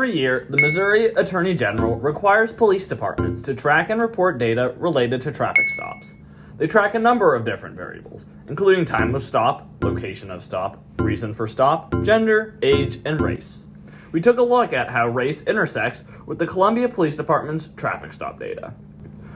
Every year, the Missouri Attorney General requires police departments to track and report data related to traffic stops. They track a number of different variables, including time of stop, location of stop, reason for stop, gender, age, and race. We took a look at how race intersects with the Columbia Police Department's traffic stop data.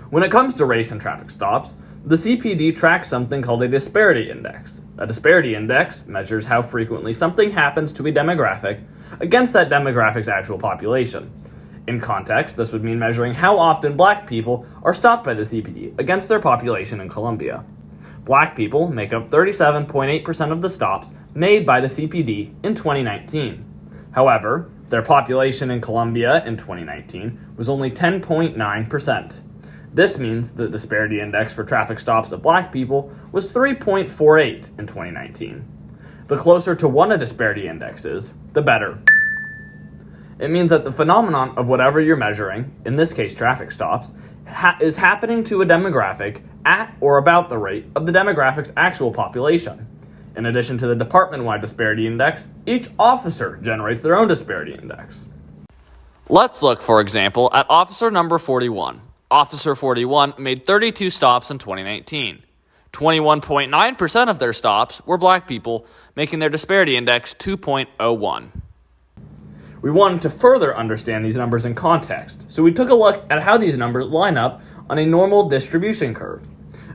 When it comes to race and traffic stops, the CPD tracks something called a disparity index. A disparity index measures how frequently something happens to a demographic against that demographic's actual population. In context, this would mean measuring how often black people are stopped by the CPD against their population in Columbia. Black people make up 37.8% of the stops made by the CPD in 2019. However, their population in Columbia in 2019 was only 10.9%. This means the disparity index for traffic stops of black people was 3.48 in 2019. The closer to 1 a disparity index is, the better. It means that the phenomenon of whatever you're measuring, in this case traffic stops, is happening to a demographic at or about the rate of the demographic's actual population. In addition to the department-wide disparity index, each officer generates their own disparity index. Let's look, for example, at officer number 41. Officer 41 made 32 stops in 2019. 21.9% of their stops were black people, making their disparity index 2.01. We wanted to further understand these numbers in context, so we took a look at how these numbers line up on a normal distribution curve.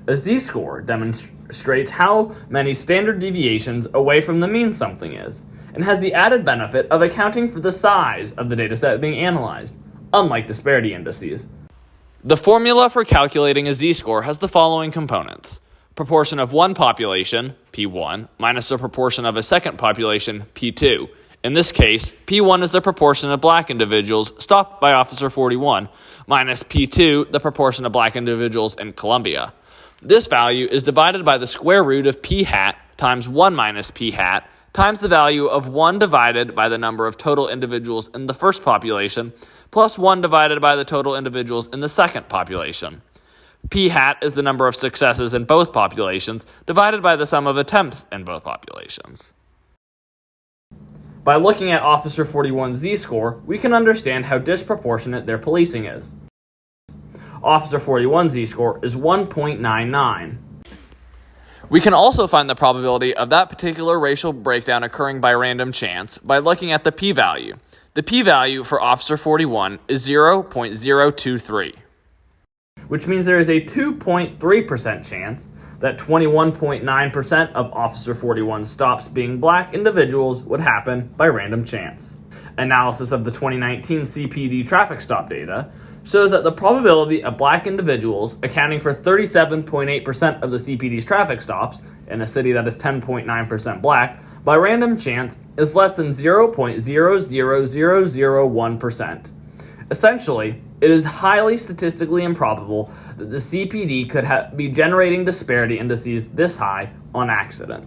A z-score demonstrates how many standard deviations away from the mean something is, and has the added benefit of accounting for the size of the dataset being analyzed, unlike disparity indices. The formula for calculating a z-score has the following components. Proportion of one population, P1, minus the proportion of a second population, P2. In this case, P1 is the proportion of black individuals stopped by Officer 41, minus P2, the proportion of black individuals in Columbia. This value is divided by the square root of P hat times 1 minus P hat times the value of 1 divided by the number of total individuals in the first population plus 1 divided by the total individuals in the second population. P hat is the number of successes in both populations divided by the sum of attempts in both populations. By looking at Officer 41's z-score, we can understand how disproportionate their policing is. Officer 41's z-score is 1.99. We can also find the probability of that particular racial breakdown occurring by random chance by looking at the p-value. The p-value for Officer 41 is 0.023, which means there is a 2.3% chance that 21.9% of Officer 41's stops being black individuals would happen by random chance. Analysis of the 2019 CPD traffic stop data shows that the probability of black individuals accounting for 37.8% of the CPD's traffic stops in a city that is 10.9% black by random chance is less than 0.00001%. Essentially, it is highly statistically improbable that the CPD could be generating disparity indices this high on accident.